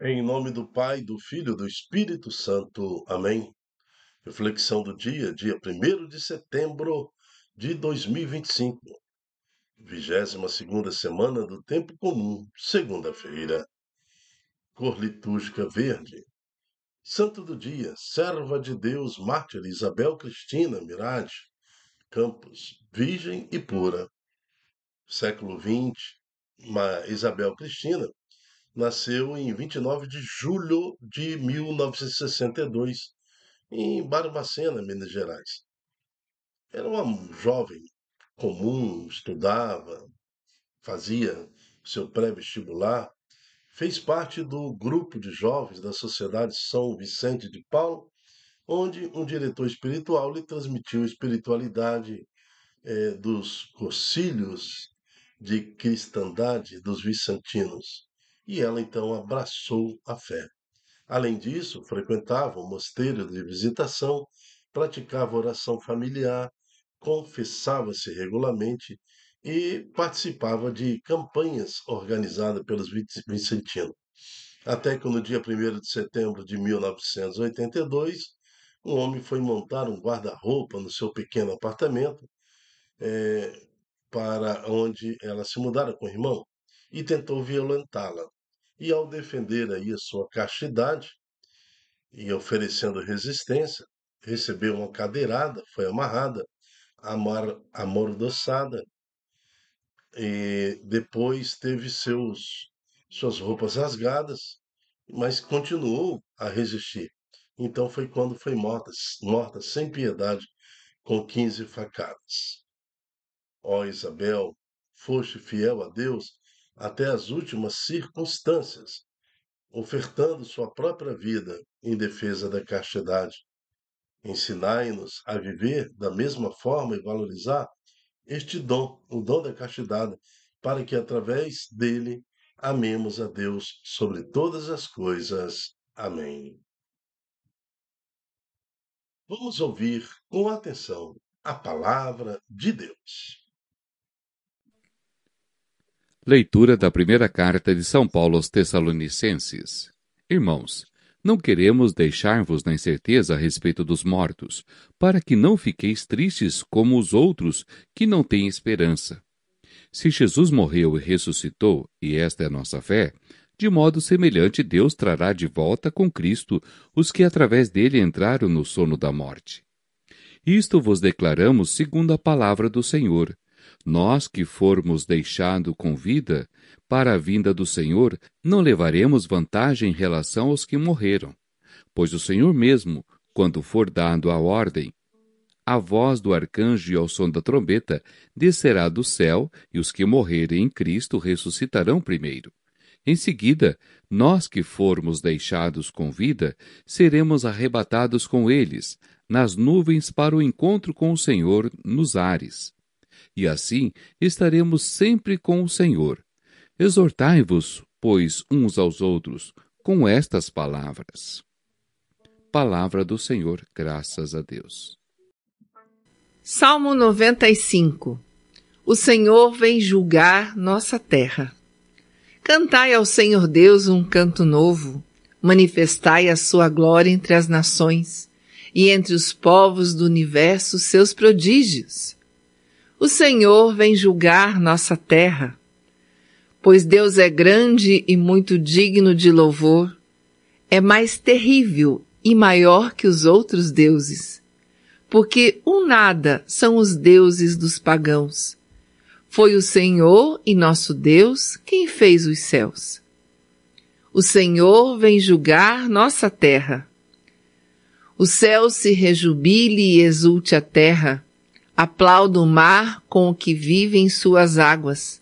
Em nome do Pai, do Filho e do Espírito Santo. Amém. Reflexão do dia 1º de setembro de 2025. 22ª semana do Tempo Comum, segunda-feira. Cor litúrgica verde. Santo do dia, serva de Deus, mártir Isabel Cristina Mirade Campos, virgem e pura. Século XX, Isabel Cristina nasceu em 29 de julho de 1962, em Barbacena, Minas Gerais. Era uma jovem comum, estudava, fazia seu pré-vestibular, fez parte do grupo de jovens da Sociedade São Vicente de Paulo, onde um diretor espiritual lhe transmitiu a espiritualidade dos cursilhos de cristandade dos vicentinos. E ela então abraçou a fé. Além disso, frequentava o mosteiro de visitação, praticava oração familiar, confessava-se regularmente e participava de campanhas organizadas pelos vicentinos. Até que no dia 1º de setembro de 1982, um homem foi montar um guarda-roupa no seu pequeno apartamento, para onde ela se mudara com o irmão, e tentou violentá-la. E ao defender aí a sua castidade, e oferecendo resistência, recebeu uma cadeirada, foi amarrada, amordaçada, e depois teve suas roupas rasgadas, mas continuou a resistir. Então foi quando foi morta sem piedade, com 15 facadas. Ó Isabel, foste fiel a Deus até as últimas circunstâncias, ofertando sua própria vida em defesa da castidade. Ensinai-nos a viver da mesma forma e valorizar este dom, o dom da castidade, para que através dele amemos a Deus sobre todas as coisas. Amém. Vamos ouvir com atenção a palavra de Deus. Leitura da primeira carta de São Paulo aos Tessalonicenses. Irmãos, não queremos deixar-vos na incerteza a respeito dos mortos, para que não fiqueis tristes como os outros que não têm esperança. Se Jesus morreu e ressuscitou, e esta é a nossa fé, de modo semelhante Deus trará de volta com Cristo os que através dele entraram no sono da morte. Isto vos declaramos segundo a palavra do Senhor. Nós que formos deixado com vida, para a vinda do Senhor, não levaremos vantagem em relação aos que morreram. Pois o Senhor mesmo, quando for dado a ordem, a voz do arcanjo e ao som da trombeta, descerá do céu, e os que morrerem em Cristo ressuscitarão primeiro. Em seguida, nós que formos deixados com vida, seremos arrebatados com eles, nas nuvens para o encontro com o Senhor nos ares. E assim estaremos sempre com o Senhor. Exortai-vos, pois, uns aos outros, com estas palavras. Palavra do Senhor, graças a Deus. Salmo 95. O Senhor vem julgar nossa terra. Cantai ao Senhor Deus um canto novo, manifestai a sua glória entre as nações, e entre os povos do universo seus prodígios. O Senhor vem julgar nossa terra. Pois Deus é grande e muito digno de louvor, é mais terrível e maior que os outros deuses, porque um nada são os deuses dos pagãos. Foi o Senhor e nosso Deus quem fez os céus. O Senhor vem julgar nossa terra. O céu se rejubile e exulte a terra, aplauda o mar com o que vive em suas águas.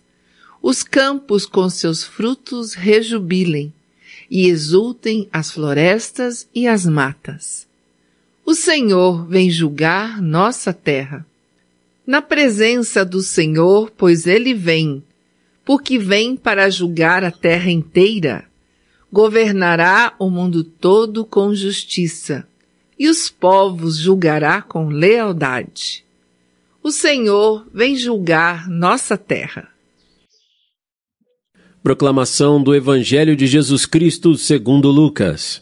Os campos com seus frutos rejubilem, e exultem as florestas e as matas. O Senhor vem julgar nossa terra. Na presença do Senhor, pois ele vem, porque vem para julgar a terra inteira, governará o mundo todo com justiça, e os povos julgará com lealdade. O Senhor vem julgar nossa terra. Proclamação do Evangelho de Jesus Cristo segundo Lucas.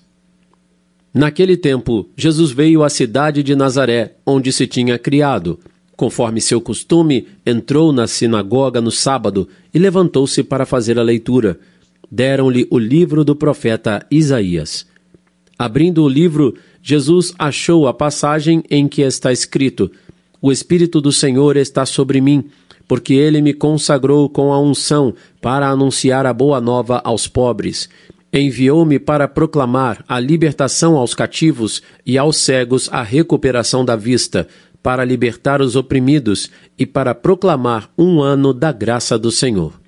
Naquele tempo, Jesus veio à cidade de Nazaré, onde se tinha criado. Conforme seu costume, entrou na sinagoga no sábado e levantou-se para fazer a leitura. Deram-lhe o livro do profeta Isaías. Abrindo o livro, Jesus achou a passagem em que está escrito: O Espírito do Senhor está sobre mim, porque ele me consagrou com a unção para anunciar a boa nova aos pobres. Enviou-me para proclamar a libertação aos cativos e aos cegos a recuperação da vista, para libertar os oprimidos e para proclamar um ano da graça do Senhor.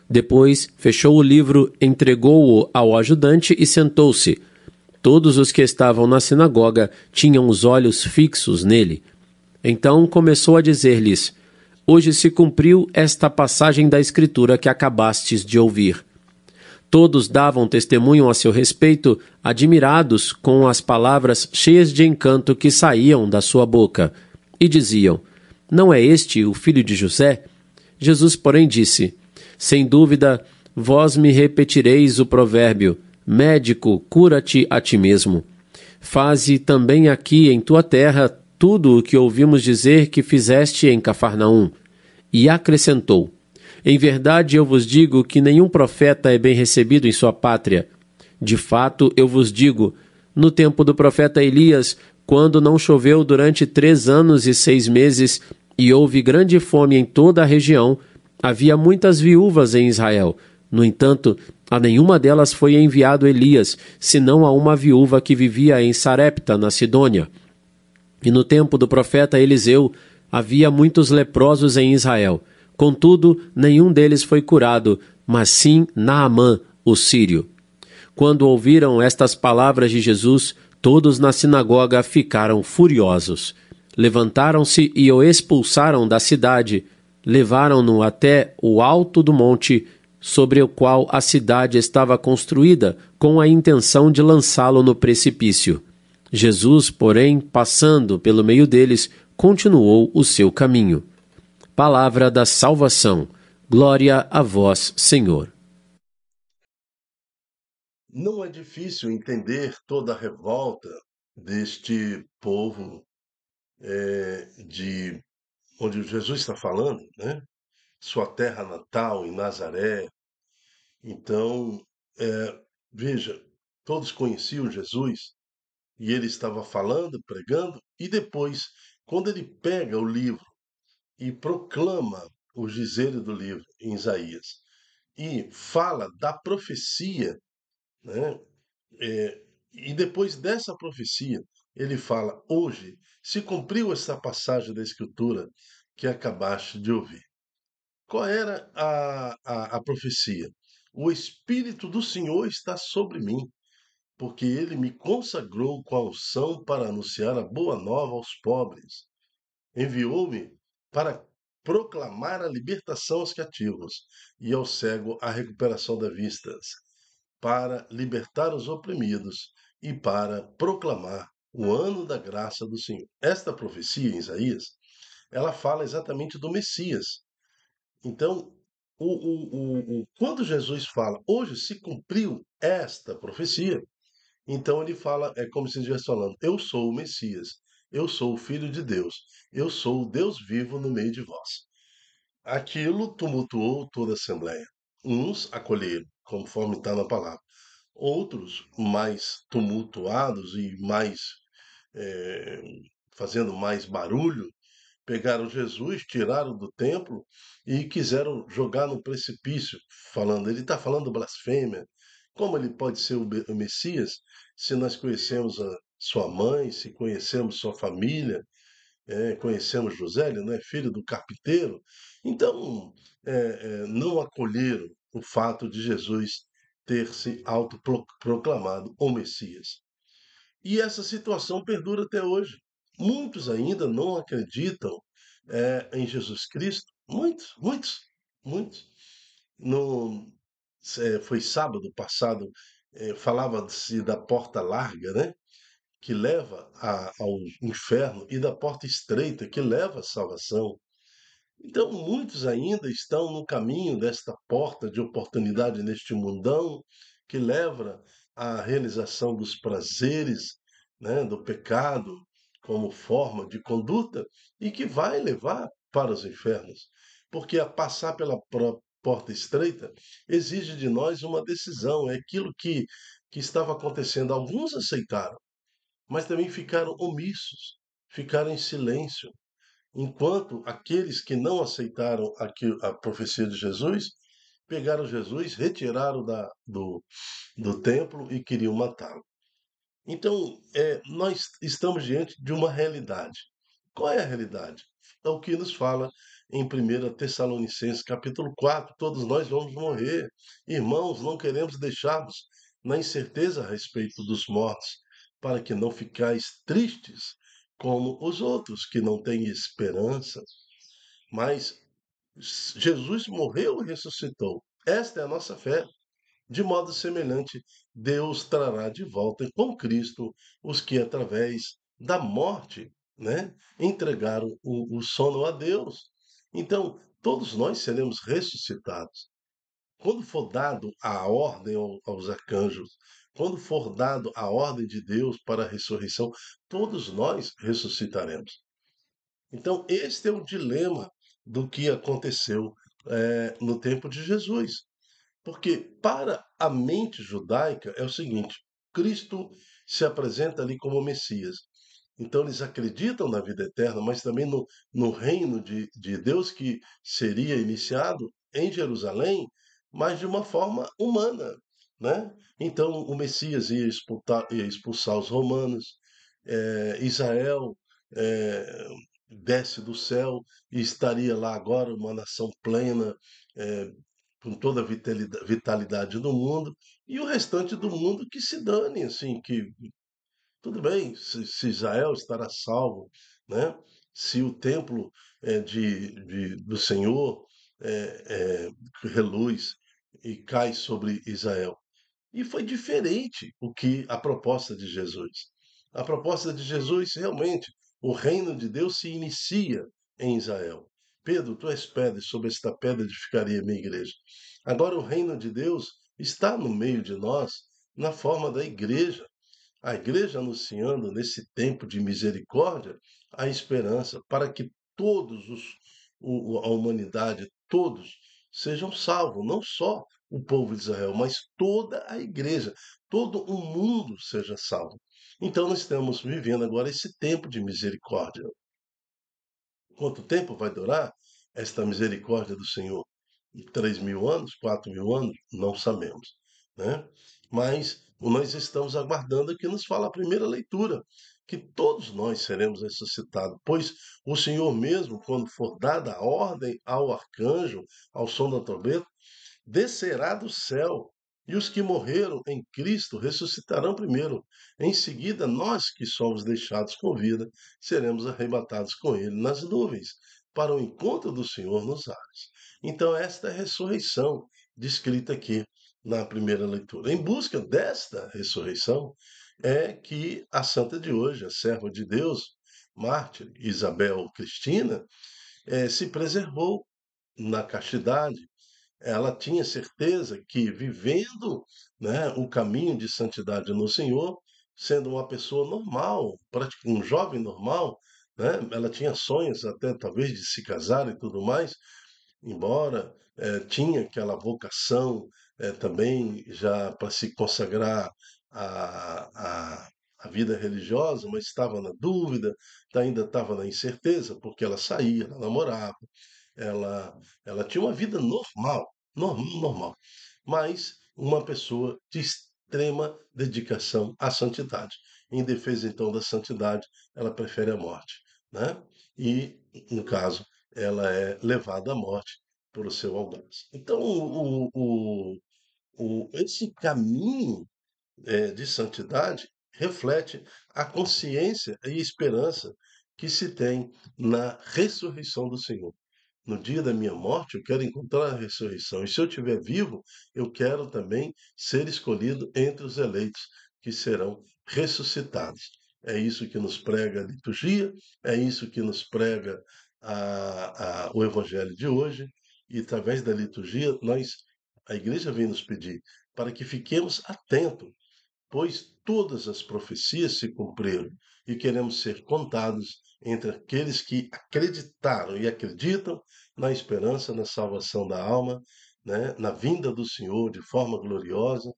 Depois, fechou o livro, entregou-o ao ajudante e sentou-se. Todos os que estavam na sinagoga tinham os olhos fixos nele. Então começou a dizer-lhes: Hoje se cumpriu esta passagem da Escritura que acabastes de ouvir. Todos davam testemunho a seu respeito, admirados com as palavras cheias de encanto que saíam da sua boca. E diziam: Não é este o filho de José? Jesus, porém, disse: Sem dúvida, vós me repetireis o provérbio: Médico, cura-te a ti mesmo. Faze também aqui em tua terra tudo o que ouvimos dizer que fizeste em Cafarnaum. E acrescentou: Em verdade eu vos digo que nenhum profeta é bem recebido em sua pátria. De fato, eu vos digo, no tempo do profeta Elias, quando não choveu durante 3 anos e 6 meses, e houve grande fome em toda a região, havia muitas viúvas em Israel. No entanto, a nenhuma delas foi enviado Elias, senão a uma viúva que vivia em Sarepta, na Sidônia. E no tempo do profeta Eliseu, havia muitos leprosos em Israel. Contudo, nenhum deles foi curado, mas sim Naamã, o sírio. Quando ouviram estas palavras de Jesus, todos na sinagoga ficaram furiosos. Levantaram-se e o expulsaram da cidade. Levaram-no até o alto do monte, sobre o qual a cidade estava construída, com a intenção de lançá-lo no precipício. Jesus, porém, passando pelo meio deles, continuou o seu caminho. Palavra da salvação. Glória a vós, Senhor. Não é difícil entender toda a revolta deste povo de onde Jesus está falando, né? Sua terra natal, em Nazaré. Então, veja, todos conheciam Jesus e ele estava falando, pregando, e depois, quando ele pega o livro e proclama os dizeres do livro em Isaías e fala da profecia, né? E depois dessa profecia, ele fala: hoje se cumpriu essa passagem da Escritura que acabaste de ouvir. Qual era a profecia? O Espírito do Senhor está sobre mim, porque ele me consagrou com a unção para anunciar a boa nova aos pobres. Enviou-me para proclamar a libertação aos cativos e ao cego a recuperação da vista, para libertar os oprimidos e para proclamar o ano da graça do Senhor. Esta profecia em Isaías, ela fala exatamente do Messias. Então, quando Jesus fala, hoje se cumpriu esta profecia, então ele fala, é como se estivesse falando, eu sou o Messias, eu sou o Filho de Deus, eu sou o Deus vivo no meio de vós. Aquilo tumultuou toda a Assembleia. Uns acolheram, conforme está na palavra. Outros, mais tumultuados e mais eh, fazendo mais barulho, pegaram Jesus, tiraram do templo e quiseram jogar no precipício, falando, ele está falando blasfêmia. Como ele pode ser o Messias se nós conhecemos a sua mãe, se conhecemos sua família, conhecemos José, ele não é filho do carpinteiro? Então, não acolheram o fato de Jesus ter se autoproclamado o Messias. E essa situação perdura até hoje. Muitos ainda não acreditam em Jesus Cristo. Muitos, muitos, muitos. No, foi sábado passado, falava-se da porta larga, né? Que leva ao inferno, e da porta estreita, que leva à salvação. Então, muitos ainda estão no caminho desta porta de oportunidade neste mundão que leva à realização dos prazeres, né, do pecado como forma de conduta e que vai levar para os infernos. Porque a passar pela porta estreita exige de nós uma decisão. É aquilo que estava acontecendo. Alguns aceitaram, mas também ficaram omissos, ficaram em silêncio. Enquanto aqueles que não aceitaram a profecia de Jesus, pegaram Jesus, retiraram do templo e queriam matá-lo. Então, nós estamos diante de uma realidade. Qual é a realidade? É o que nos fala em 1 Tessalonicenses, capítulo 4. Todos nós vamos morrer. Irmãos, não queremos deixar-vos na incerteza a respeito dos mortos, para que não ficais tristes como os outros que não têm esperança. Mas Jesus morreu e ressuscitou. Esta é a nossa fé. De modo semelhante, Deus trará de volta com Cristo os que, através da morte, né, entregaram o sono a Deus. Então, todos nós seremos ressuscitados. Quando for dado a ordem aos arcanjos, quando for dado a ordem de Deus para a ressurreição, todos nós ressuscitaremos. Então, este é o dilema do que aconteceu no tempo de Jesus. Porque para a mente judaica é o seguinte: Cristo se apresenta ali como Messias. Então eles acreditam na vida eterna, mas também no reino de Deus que seria iniciado em Jerusalém, mas de uma forma humana, né? Então o Messias ia expulsar os romanos, Israel eh, desce do céu e estaria lá agora uma nação plena, eh, com toda a vitalidade do mundo, e o restante do mundo que se dane, assim, que tudo bem, se Israel estará salvo, né? Se o templo do Senhor reluz e cai sobre Israel. E foi diferente o que a proposta de Jesus. A proposta de Jesus, realmente, o reino de Deus se inicia em Israel. Pedro, tu és pedra, e sobre esta pedra edificaria a minha igreja. Agora o reino de Deus está no meio de nós, na forma da igreja. A igreja anunciando nesse tempo de misericórdia a esperança para que a humanidade, todos sejam salvos, não só o povo de Israel, mas toda a igreja, todo o mundo seja salvo. Então nós estamos vivendo agora esse tempo de misericórdia. Quanto tempo vai durar esta misericórdia do Senhor? 3.000 anos? 4.000 anos? Não sabemos, né? Mas nós estamos aguardando que nos fala a primeira leitura, que todos nós seremos ressuscitados, pois o Senhor mesmo, quando for dada a ordem ao arcanjo, ao som da trombeta, descerá do céu, e os que morreram em Cristo ressuscitarão primeiro. Em seguida, nós que somos deixados com vida, seremos arrebatados com ele nas nuvens, para o encontro do Senhor nos ares. Então, esta é a ressurreição descrita aqui na primeira leitura. Em busca desta ressurreição, é que a santa de hoje, a serva de Deus, mártir Isabel Cristina, se preservou na castidade. Ela tinha certeza que vivendo, né, o caminho de santidade no Senhor, sendo uma pessoa normal, um jovem normal, né, ela tinha sonhos até talvez de se casar e tudo mais, embora tinha aquela vocação também já para se consagrar à vida religiosa, mas estava na dúvida, ainda estava na incerteza, porque ela saía, ela namorava, ela, ela tinha uma vida normal, normal, mas uma pessoa de extrema dedicação à santidade. Em defesa, então, da santidade, ela prefere a morte, né? E, no caso, ela é levada à morte pelo seu algoz. Então, esse caminho de santidade reflete a consciência e esperança que se tem na ressurreição do Senhor. No dia da minha morte, eu quero encontrar a ressurreição. E se eu estiver vivo, eu quero também ser escolhido entre os eleitos que serão ressuscitados. É isso que nos prega a liturgia, é isso que nos prega o Evangelho de hoje e, através da liturgia, a igreja vem nos pedir para que fiquemos atentos, pois todas as profecias se cumpriram e queremos ser contados entre aqueles que acreditaram e acreditam na esperança, na salvação da alma, né, na vinda do Senhor de forma gloriosa,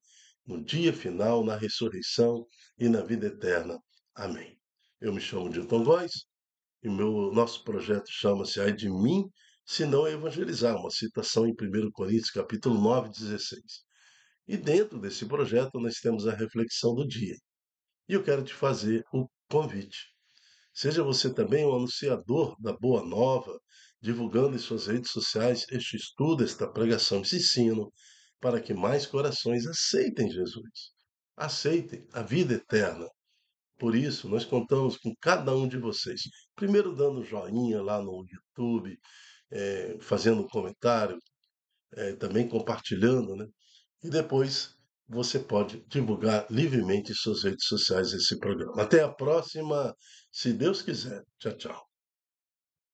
no dia final, na ressurreição e na vida eterna. Amém. Eu me chamo Dilton Góes e nosso projeto chama-se Ai de mim, se não evangelizar, uma citação em 1 Coríntios capítulo 9, 16. E dentro desse projeto nós temos a reflexão do dia. E eu quero te fazer o convite. Seja você também um anunciador da Boa Nova, divulgando em suas redes sociais este estudo, esta pregação, esse ensino, para que mais corações aceitem Jesus, aceitem a vida eterna. Por isso, nós contamos com cada um de vocês. Primeiro, dando joinha lá no YouTube, fazendo um comentário, também compartilhando, né? E depois você pode divulgar livremente em suas redes sociais esse programa. Até a próxima, se Deus quiser. Tchau, tchau.